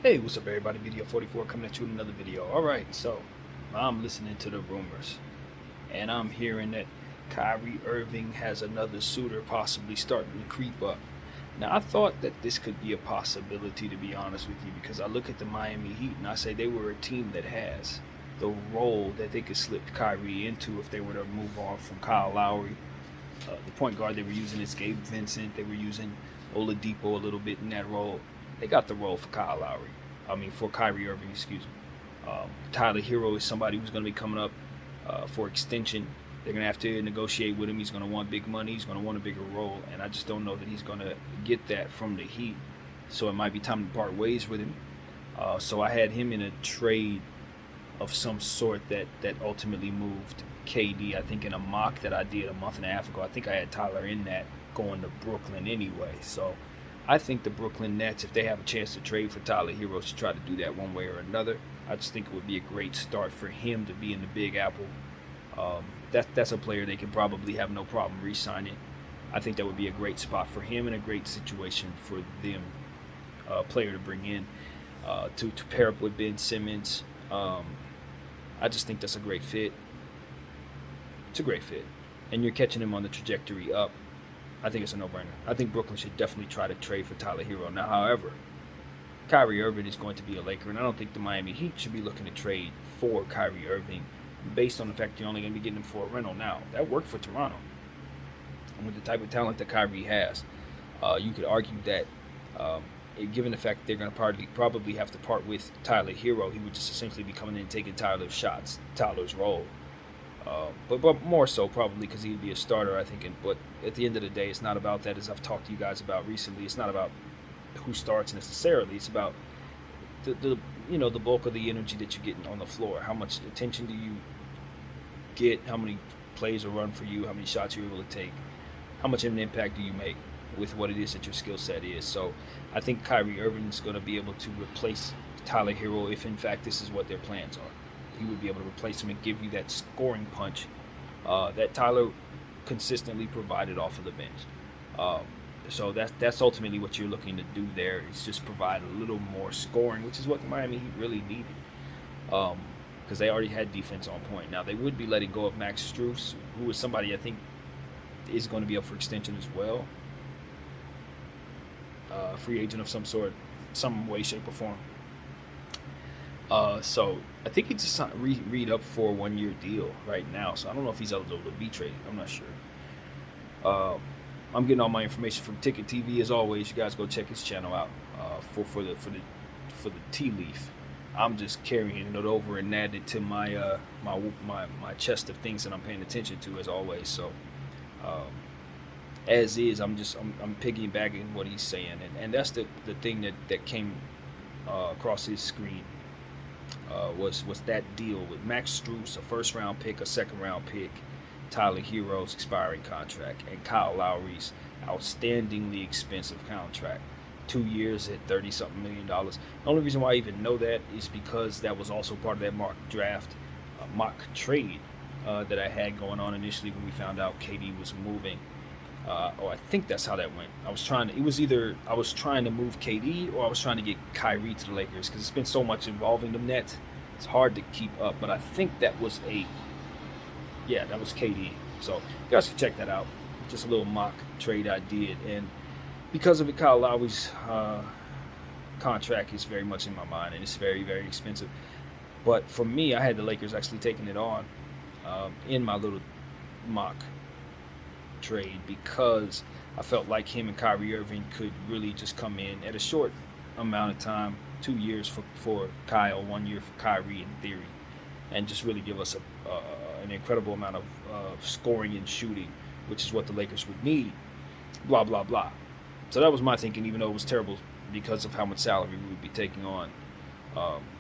Hey, what's up, everybody? Video 44 coming at you with another video. All right, so I'm listening to the rumors, and I'm hearing that Kyrie Irving has another suitor possibly starting to creep up. Now, I thought that this could be a possibility, to be honest with you, because I look at the Miami Heat and I say they were a team that has the role that they could slip Kyrie into if they were to move on from Kyle Lowry. The point guard they were using is Gabe Vincent. They were using Oladipo a little bit in that role. They got the role for Kyle Lowry. For Kyrie Irving, excuse me. Tyler Hero is somebody who's going to be coming up for extension. They're going to have to negotiate with him. He's going to want big money. He's going to want a bigger role. And I just don't know that he's going to get that from the Heat. So it might be time to part ways with him. So I had him in a trade of some sort that ultimately moved KD. I think in a mock that I did a month and a half ago, I think I had Tyler in that going to Brooklyn anyway. So I think the Brooklyn Nets, if they have a chance to trade for Tyler Hero, should try to do that one way or another. I just think it would be a great start for him to be in the Big Apple. That's a player they can probably have no problem re-signing. I think that would be a great spot for him and a great situation for them, player to bring in to pair up with Ben Simmons. I just think that's a great fit. It's a great fit, and you're catching him on the trajectory up. I think it's a no-brainer. I think Brooklyn should definitely try to trade for Tyler Hero. Now, however, Kyrie Irving is going to be a Laker, and I don't think the Miami Heat should be looking to trade for Kyrie Irving based on the fact you're only going to be getting him for a rental. Now, that worked for Toronto. And with the type of talent that Kyrie has, you could argue that given the fact that they're going to probably have to part with Tyler Hero, he would just essentially be coming in and taking Tyler's role. But more so probably because he'd be a starter, I think. But at the end of the day, it's not about that. As I've talked to you guys about recently, it's not about who starts necessarily. It's about the bulk of the energy that you're getting on the floor. How much attention do you get? How many plays are run for you? How many shots you're able to take? How much of an impact do you make with what it is that your skill set is? So I think Kyrie Irving is going to be able to replace Tyler Hero if in fact this is what their plans are. He would be able to replace him and give you that scoring punch that Tyler consistently provided off of the bench. So that's ultimately what you're looking to do there, is just provide a little more scoring, which is what the Miami Heat really needed, because they already had defense on point. Now, they would be letting go of Max Strus, who is somebody I think is going to be up for extension as well. Free agent of some sort, some way, shape, or form. So I think he just read up for a 1-year deal right now. So I don't know if he's eligible to be traded. I'm not sure. I'm getting all my information from Ticket TV as always. You guys go check his channel out for the tea leaf. I'm just carrying it over and adding it to my my chest of things that I'm paying attention to as always. So as is, I'm piggybacking what he's saying, and that's the thing that came across his screen. Was that deal with Max Strus, a first-round pick, a second-round pick, Tyler Hero's expiring contract, and Kyle Lowry's outstandingly expensive contract, 2 years at $30-something million. The only reason why I even know that is because that was also part of that mock trade that I had going on initially when we found out KD was moving. I think that's how that went. I was trying to move KD, or I was trying to get Kyrie to the Lakers, because it's been so much involving the Nets. It's hard to keep up, but I think that was KD. So you guys can check that out. Just a little mock trade I did, and because of it, Kyle Lowry's contract is very much in my mind, and it's very, very expensive. But for me, I had the Lakers actually taking it on in my little mock trade, because I felt like him and Kyrie Irving could really just come in at a short amount of time, 2 years for Kyle, 1 year for Kyrie in theory, and just really give us an incredible amount of scoring and shooting, which is what the Lakers would need, blah, blah, blah. So that was my thinking, even though it was terrible because of how much salary we would be taking on.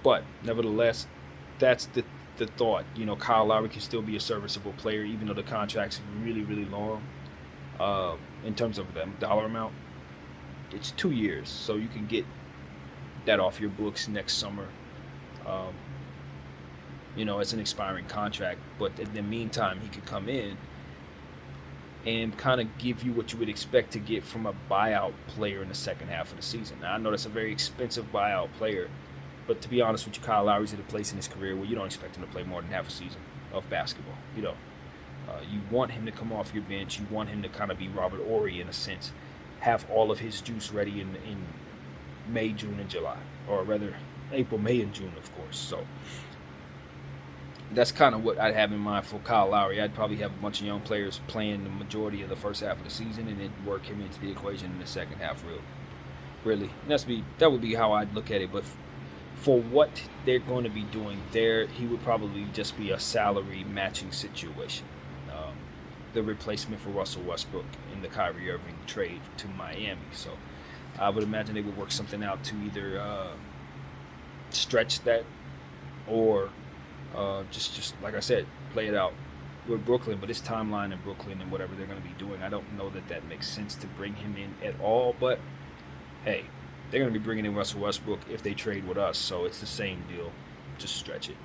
But nevertheless, that's the thought. Kyle Lowry can still be a serviceable player, even though the contract's really, really long. In terms of the dollar amount, it's 2 years, so you can get that off your books next summer. It's an expiring contract, but in the meantime, he could come in and kind of give you what you would expect to get from a buyout player in the second half of the season. Now, I know that's a very expensive buyout player, but to be honest with you, Kyle Lowry's at a place in his career where you don't expect him to play more than half a season of basketball. You don't. You want him to come off your bench. You want him to kind of be Robert Horry in a sense, have all of his juice ready in May, June, and July, or rather April, May, and June, of course. So that's kind of what I'd have in mind for Kyle Lowry. I'd probably have a bunch of young players playing the majority of the first half of the season, and then work him into the equation in the second half. Really, that would be how I'd look at it. But for what they're going to be doing there, he would probably just be a salary matching situation. The replacement for Russell Westbrook in the Kyrie Irving trade to Miami. So I would imagine they would work something out to either stretch that or just like I said, play it out with Brooklyn. But it's timeline in Brooklyn and whatever they're going to be doing, I don't know that makes sense to bring him in at all. But hey, they're going to be bringing in Russell Westbrook if they trade with us, so it's the same deal. Just stretch it.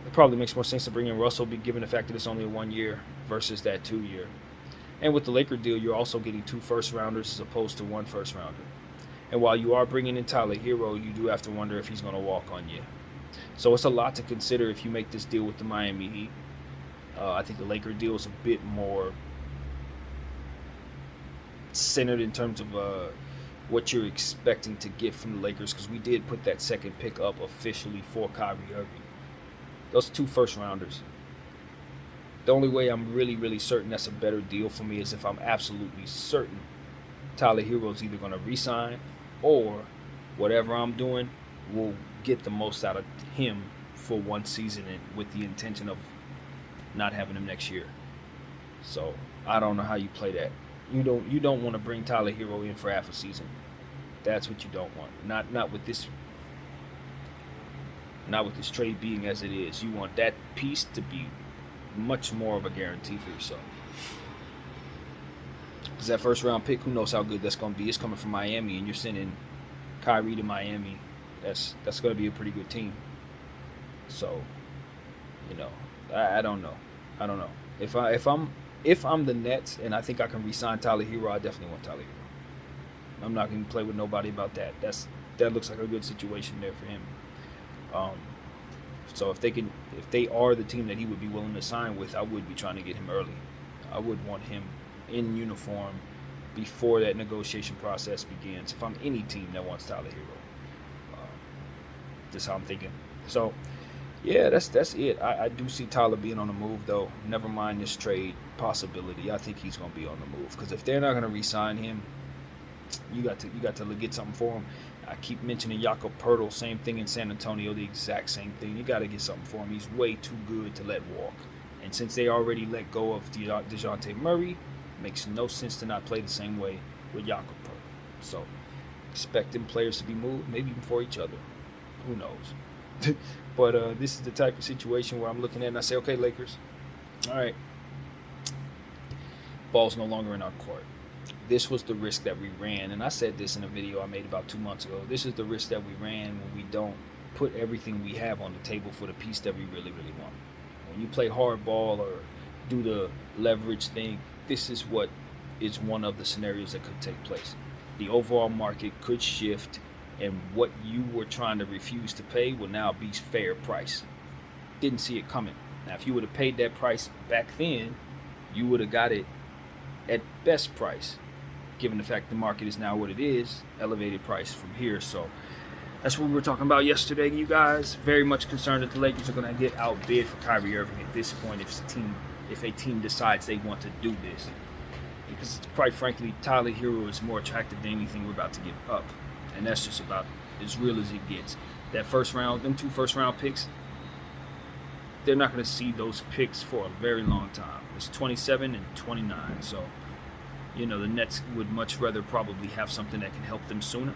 It probably makes more sense to bring in Russell, given the fact that it's only a 1 year versus that 2 year. And with the Laker deal, you're also getting 2 first-rounders as opposed to 1 first-rounder. And while you are bringing in Tyler Hero, you do have to wonder if he's going to walk on you. So it's a lot to consider if you make this deal with the Miami Heat. I think the Laker deal is a bit more centered in terms of what you're expecting to get from the Lakers, because we did put that second pick up officially for Kyrie Irving. Those 2 first-rounders. The only way I'm really certain that's a better deal for me is if I'm absolutely certain Tyler Hero is either going to re-sign or whatever I'm doing will get the most out of him for 1 season and with the intention of not having him next year. So I don't know how you play that. You don't want to bring Tyler Hero in for half a season. That's what you don't want. Not with this trade being as it is. You want that piece to be much more of a guarantee for yourself. Because that first round pick, who knows how good that's going to be. It's coming from Miami, and you're sending Kyrie to Miami. That's going to be a pretty good team. So, I don't know. If I'm the Nets and I think I can re-sign Tyler Hero, I definitely want Tyler Hero. I'm not going to play with nobody about that. That looks like a good situation there for him. So if they are the team that he would be willing to sign with, I would be trying to get him early. I would want him in uniform before that negotiation process begins. If I'm any team that wants Tyler Hero, that's how I'm thinking. So yeah, that's it. I do see Tyler being on the move though. Never mind this trade possibility. I think he's going to be on the move, because if they're not going to re-sign him, you got to get something for him. I keep mentioning Jakob Poeltl, same thing in San Antonio, the exact same thing. You got to get something for him. He's way too good to let walk. And since they already let go of DeJounte Murray, it makes no sense to not play the same way with Jakob Poeltl. So expecting players to be moved, maybe even for each other. Who knows? But this is the type of situation where I'm looking at and I say, okay, Lakers, all right, ball's no longer in our court. This was the risk that we ran, and I said this in a video I made about 2 months ago. This is the risk that we ran when we don't put everything we have on the table for the piece that we really want. When you play hardball or do the leverage thing, this is what is one of the scenarios that could take place. The overall market could shift, and what you were trying to refuse to pay will now be fair price. Didn't see it coming. Now, if you would have paid that price back then, you would have got it at best price. Given the fact the market is now what it is, elevated price from here. So that's what we were talking about yesterday, you guys. Very much concerned that the Lakers are going to get outbid for Kyrie Irving at this point if a team decides they want to do this. Because quite frankly, Tyler Hero is more attractive than anything we're about to give up. And that's just about as real as it gets. That first round, them 2 first-round picks, they're not going to see those picks for a very long time. It's 27 and 29, so the Nets would much rather probably have something that can help them sooner.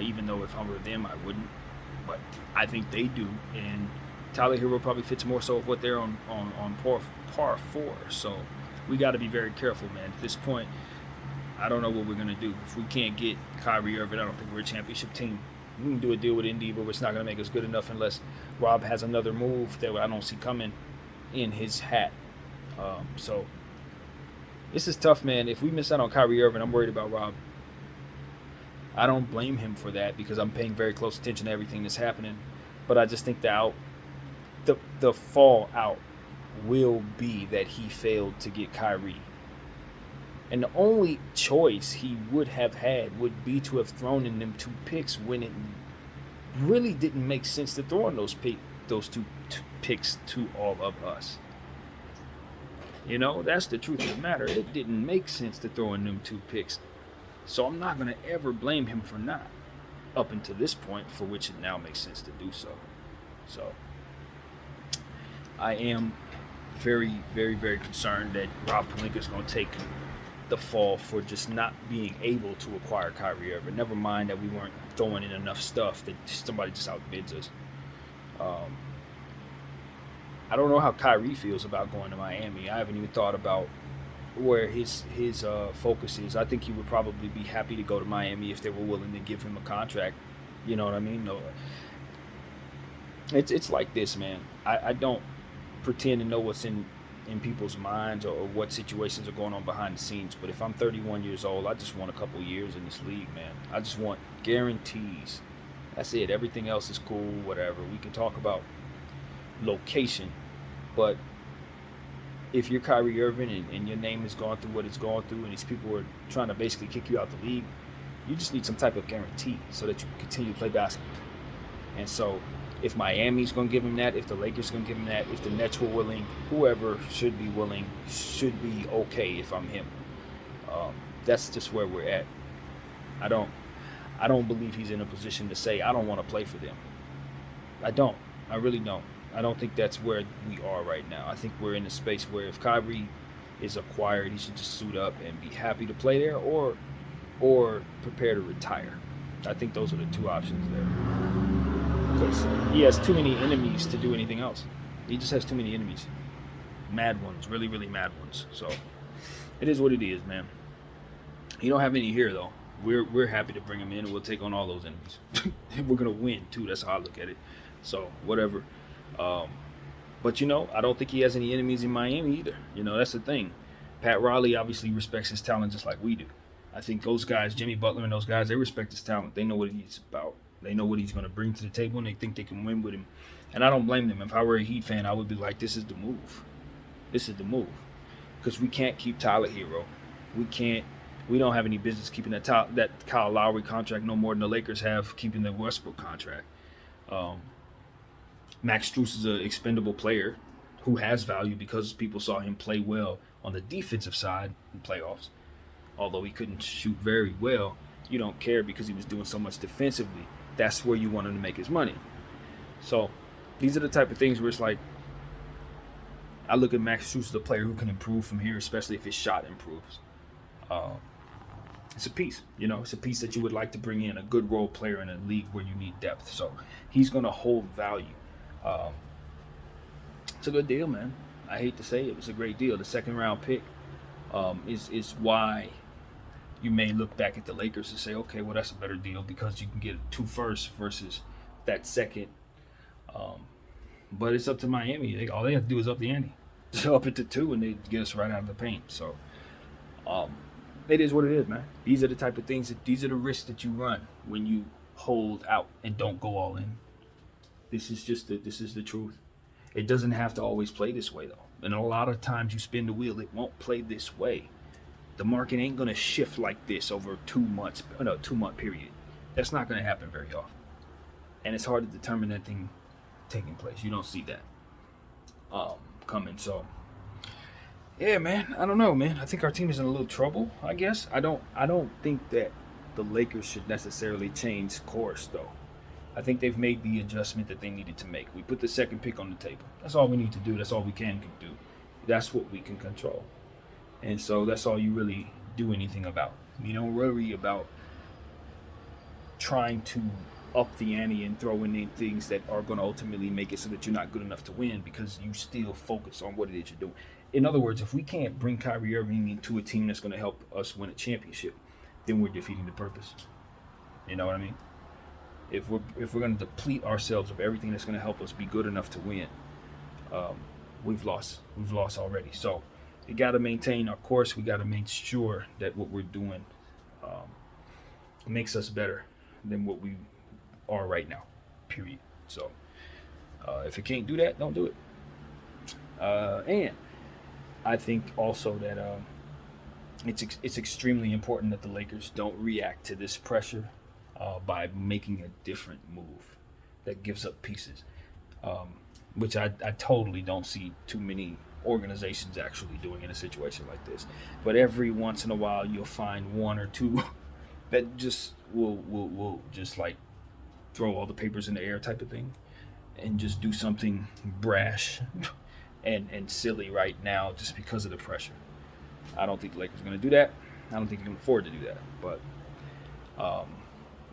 Even though if I were them, I wouldn't. But I think they do, and Tyler Hero probably fits more so of what they're on par for. So we got to be very careful, man. At this point, I don't know what we're going to do. If we can't get Kyrie Irving, I don't think we're a championship team. We can do a deal with Indy, but it's not going to make us good enough unless Rob has another move that I don't see coming in his hat So this is tough, man. If we miss out on Kyrie Irving, I'm worried about Rob. I don't blame him for that because I'm paying very close attention to everything that's happening. But I just think the fallout will be that he failed to get Kyrie. And the only choice he would have had would be to have thrown in them 2 picks when it really didn't make sense to throw in those two picks to all of us. You know, that's the truth of the matter. It didn't make sense to throw in them 2 picks. So I'm not going to ever blame him for not, up until this point, for which it now makes sense to do so. So I am very, very, very concerned that Rob Pelinka is going to take the fall for just not being able to acquire Kyrie Irving. Never mind that we weren't throwing in enough stuff that somebody just outbids us. I don't know how Kyrie feels about going to Miami. I haven't even thought about where his focus is. I think he would probably be happy to go to Miami if they were willing to give him a contract. You know what I mean? No, it's like this, man. I don't pretend to know what's in people's minds or what situations are going on behind the scenes. But if I'm 31 years old, I just want a couple years in this league, man. I just want guarantees. That's it. Everything else is cool, whatever. We can talk about location, but if you're Kyrie Irving and your name has gone through what it's gone through and these people are trying to basically kick you out the league, you just need some type of guarantee so that you can continue to play basketball. And so if Miami's going to give him that, if the Lakers are going to give him that, if the Nets were willing, whoever should be willing should be okay if I'm him. That's just where we're at. I don't believe he's in a position to say, I don't want to play for them. I don't. I really don't. I don't think that's where we are right now. I think we're in a space where if Kyrie is acquired, he should just suit up and be happy to play there or prepare to retire. I think those are the 2 options there. Because he has too many enemies to do anything else. He just has too many enemies. Mad ones, really, really mad ones. So it is what it is, man. You don't have any here, though. We're happy to bring him in, and we'll take on all those enemies. We're going to win, too. That's how I look at it. So, whatever. But, you know, I don't think he has any enemies in Miami either. You know, that's the thing. Pat Riley obviously respects his talent just like we do. I think those guys, Jimmy Butler and those guys, they respect his talent. They know what he's about. They know what he's going to bring to the table, and they think they can win with him. And I don't blame them. If I were a Heat fan, I would be like, this is the move. This is the move. Because we can't keep Tyler Hero. We don't have any business keeping that Kyle Lowry contract no more than the Lakers have keeping the Westbrook contract. Max Strus is an expendable player who has value because people saw him play well on the defensive side in playoffs. Although he couldn't shoot very well, you don't care because he was doing so much defensively. That's where you want him to make his money. So these are the type of things where it's like, I look at Max Strus as a player who can improve from here, especially if his shot improves. It's a piece, you know, it's a piece that you would like to bring in, a good role player in a league where you need depth. So he's going to hold value. It's a good deal, man. I hate to say it was a great deal. The 2nd round pick is why you may look back at the Lakers and say, okay, well, that's a better deal because you can get 2 firsts versus that second. But it's up to Miami. All they have to do is up the ante. Just up it to 2 and they get us right out of the paint. So it is what it is, man. These are the type of things these are the risks that you run when you hold out and don't go all in. This is the truth. It doesn't have to always play this way, though. And a lot of times you spin the wheel, it won't play this way. The market ain't going to shift like this over 2 months, 2-month period. That's not going to happen very often. And it's hard to determine that thing taking place. You don't see that coming. So, yeah, man. I don't know, man. I think our team is in a little trouble, I guess. I don't think that the Lakers should necessarily change course, though. I think they've made the adjustment that they needed to make. We put the 2nd pick on the table. That's all we need to do. That's all we can do. That's what we can control. And so that's all you really do anything about. You don't worry about trying to up the ante and throw in things that are going to ultimately make it so that you're not good enough to win because you still focus on what it is you're doing. In other words, if we can't bring Kyrie Irving into a team that's going to help us win a championship, then we're defeating the purpose. You know what I mean? If we're going to deplete ourselves of everything that's going to help us be good enough to win, we've lost. We've lost already. So we got to maintain our course. We got to make sure that what we're doing makes us better than what we are right now. Period. So if it can't do that, don't do it. And I think also that it's extremely important that the Lakers don't react to this pressure by making a different move that gives up pieces, which I totally don't see too many organizations actually doing in a situation like this. But every once in a while, you'll find one or two that just will just like throw all the papers in the air type of thing and just do something brash and silly right now just because of the pressure. I don't think the Lakers are going to do that. I don't think they can afford to do that. But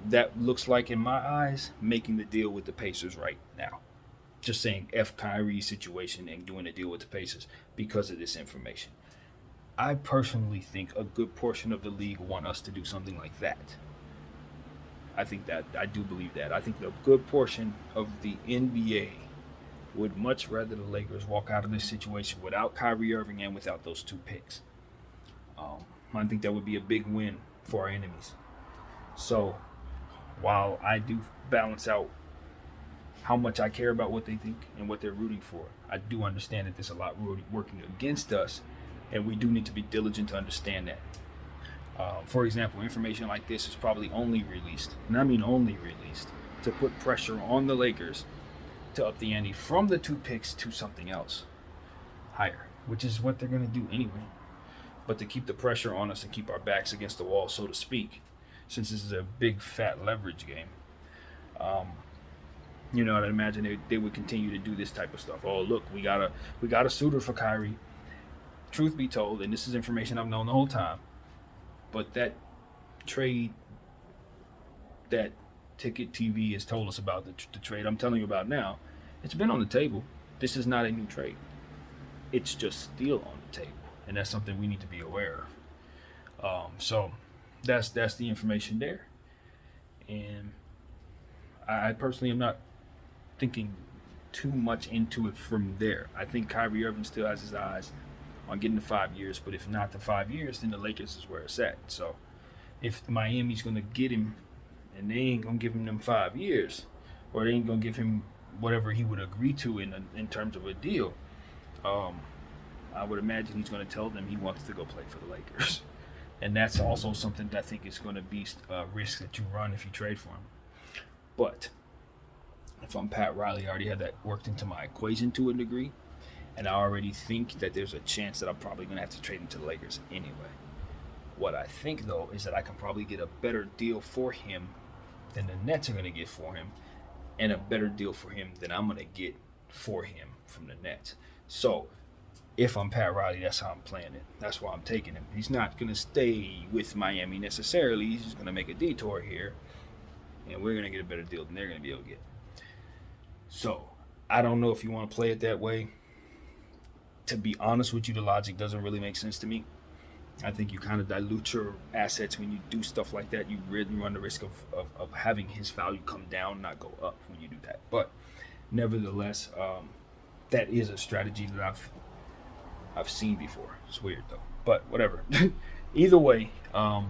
that looks like, in my eyes, making the deal with the Pacers right now. Just saying F Kyrie's situation and doing a deal with the Pacers because of this information. I personally think a good portion of the league want us to do something like that. I do believe that. I think a good portion of the NBA would much rather the Lakers walk out of this situation without Kyrie Irving and without those two picks. I think that would be a big win for our enemies. So, while I do balance out how much I care about what they think and what they're rooting for, I do understand that there's a lot working against us, and we do need to be diligent to understand that. For example, information like this is probably only released, and I mean only released, to put pressure on the Lakers to up the ante from the two picks to something else higher, which is what they're going to do anyway. But to keep the pressure on us and keep our backs against the wall, so to speak, since this is a big fat leverage game, I'd imagine they would continue to do this type of stuff. Oh, look, we got a suitor for Kyrie. Truth be told, and this is information I've known the whole time, but that trade that Ticket TV has told us about, the trade I'm telling you about now, it's been on the table. This is not a new trade. It's just still on the table, and that's something we need to be aware of. So that's the information there, and I personally am not thinking too much into it from there. I think Kyrie Irving still has his eyes on getting the 5 years, but if not the 5 years, then the Lakers is where it's at. So if Miami's going to get him and they ain't going to give him them 5 years, or they ain't going to give him whatever he would agree to in terms of a deal, I would imagine he's going to tell them he wants to go play for the Lakers. And that's also something that I think is going to be a risk that you run if you trade for him. But if I'm Pat Riley, I already had that worked into my equation to a degree, and I already think that there's a chance that I'm probably going to have to trade him to the Lakers anyway. What I think, though, is that I can probably get a better deal for him than the Nets are going to get for him, and a better deal for him than I'm going to get for him from the Nets. So if I'm Pat Riley, that's how I'm playing it. That's why I'm taking him. He's not going to stay with Miami necessarily. He's just going to make a detour here, and we're going to get a better deal than they're going to be able to get. So I don't know if you want to play it that way. To be honest with you, the logic doesn't really make sense to me. I think you kind of dilute your assets when you do stuff like that. You really run the risk of having his value come down, not go up when you do that. But nevertheless, that is a strategy that I've seen before. It's weird though, but whatever. Either way, so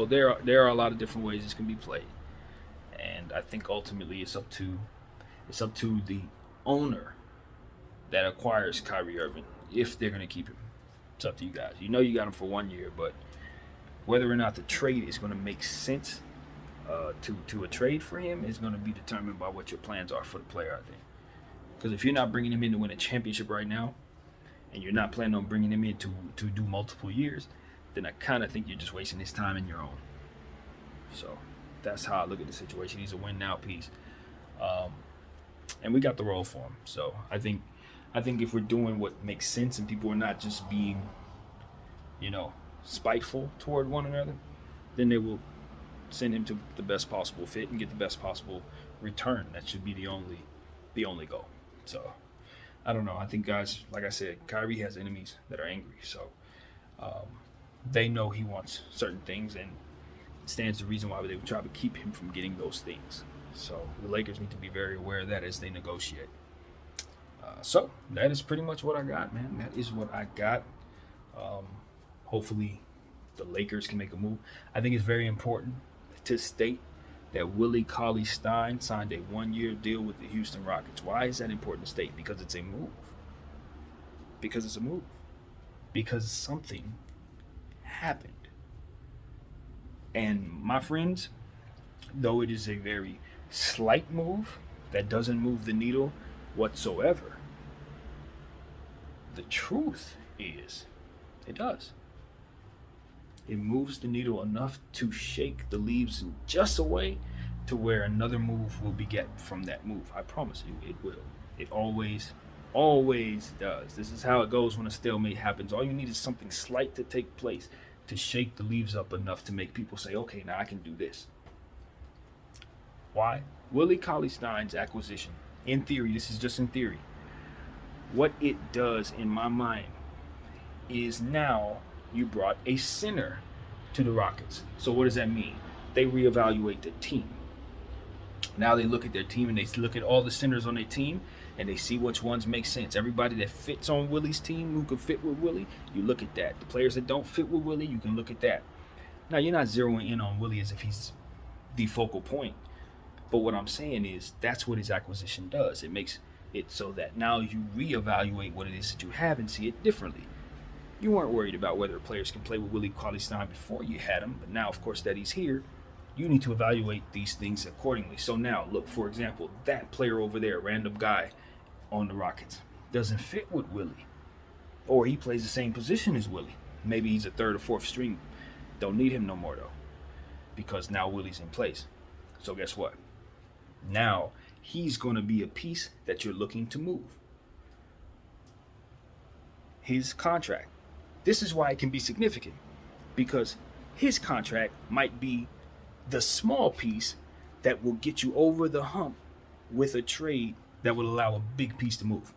there are a lot of different ways this can be played, and I think ultimately it's up to the owner that acquires Kyrie Irving if they're going to keep him. It's up to you guys. You know you got him for 1 year, but whether or not the trade is going to make sense to a trade for him is going to be determined by what your plans are for the player, I think. Because if you're not bringing him in to win a championship right now, and you're not planning on bringing him in to do multiple years, then I kind of think you're just wasting his time and your own. So that's how I look at the situation. He's a win now piece, and we got the role for him. So I think if we're doing what makes sense and people are not just being, spiteful toward one another, then they will send him to the best possible fit and get the best possible return. That should be the only goal. So I don't know. I think, guys, like I said, Kyrie has enemies that are angry. So they know he wants certain things, and it stands to reason why they would try to keep him from getting those things. So the Lakers need to be very aware of that as they negotiate. So that is pretty much what I got, man. That is what I got. Hopefully the Lakers can make a move. I think it's very important to state that Willie Cauley-Stein signed a 1-year deal with the Houston Rockets. Why is that important to state? Because it's a move. Because it's a move. Because something happened. And my friends, though it is a very slight move that doesn't move the needle whatsoever, the truth is it does. It moves the needle enough to shake the leaves in just a way to where another move will beget from that move. I promise you, it will. It always does. This is how it goes when a stalemate happens. All you need is something slight to take place to shake the leaves up enough to make people say, okay, now I can do this. Why? Willie Cauley-Stein's acquisition, in theory, this is just in theory, what it does in my mind is now you brought a center to the Rockets. So what does that mean? They reevaluate the team. Now they look at their team and they look at all the centers on their team and they see which ones make sense. Everybody that fits on Willie's team, who can fit with Willie, you look at that. The players that don't fit with Willie, you can look at that. Now you're not zeroing in on Willie as if he's the focal point. But what I'm saying is that's what his acquisition does. It makes it so that now you reevaluate what it is that you have and see it differently. You weren't worried about whether players can play with Willie Cauley-Stein before you had him, but now, of course, that he's here, you need to evaluate these things accordingly. So now, look, for example, that player over there, random guy on the Rockets, doesn't fit with Willie, or he plays the same position as Willie. Maybe he's a third or fourth string. Don't need him no more, though, because now Willie's in place. So guess what? Now he's going to be a piece that you're looking to move. His contract. This is why it can be significant, because his contract might be the small piece that will get you over the hump with a trade that will allow a big piece to move.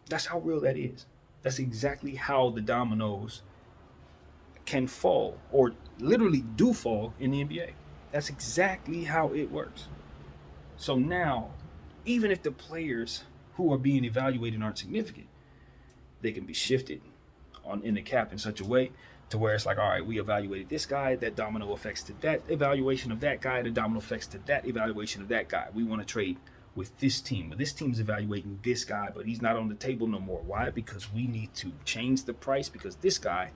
That's how real that is. That's exactly how the dominoes can fall, or literally do fall in the NBA. That's exactly how it works. So now, even if the players who are being evaluated aren't significant, they can be shifted in the cap in such a way to where it's like, all right, we evaluated this guy, that domino affects to that evaluation of that guy, the domino affects to that evaluation of that guy. We want to trade with this team, but this team's evaluating this guy, but he's not on the table no more. Why? Because we need to change the price, because this guy,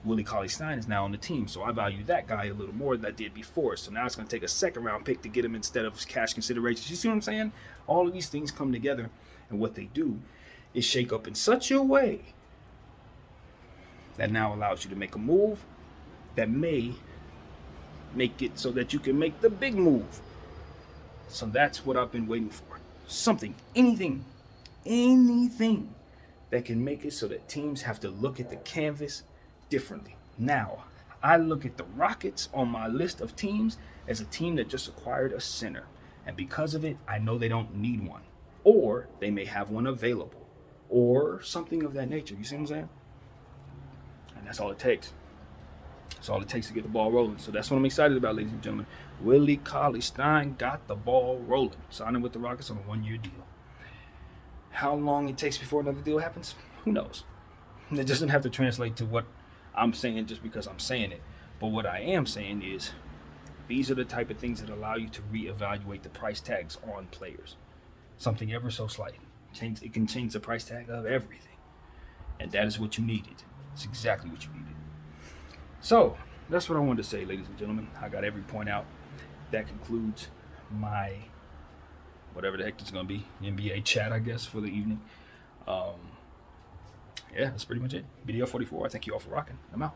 Willie Cauley-Stein, is now on the team, so I value that guy a little more than I did before. So now it's going to take a second round pick to get him instead of cash considerations. You see what I'm saying? All of these things come together, and what they do is shake up in such a way that now allows you to make a move that may make it so that you can make the big move. So that's what I've been waiting for. Something, anything that can make it so that teams have to look at the canvas differently. Now, I look at the Rockets on my list of teams as a team that just acquired a center. And because of it, I know they don't need one. Or they may have one available. Or something of that nature. You see what I'm saying? And that's all it takes. That's all it takes to get the ball rolling. So that's what I'm excited about, ladies and gentlemen. Willie Cauley-Stein got the ball rolling. Signing with the Rockets on a 1-year deal. How long it takes before another deal happens? Who knows? It doesn't have to translate to what I'm saying just because I'm saying it. But what I am saying is these are the type of things that allow you to reevaluate the price tags on players. Something ever so slight. It can change the price tag of everything. And that is what you needed. It's exactly what you needed. So, that's what I wanted to say, ladies and gentlemen. I got every point out. That concludes my, whatever the heck it's going to be, NBA chat, I guess, for the evening. Yeah, that's pretty much it. Video 44. I thank you all for rocking. I'm out.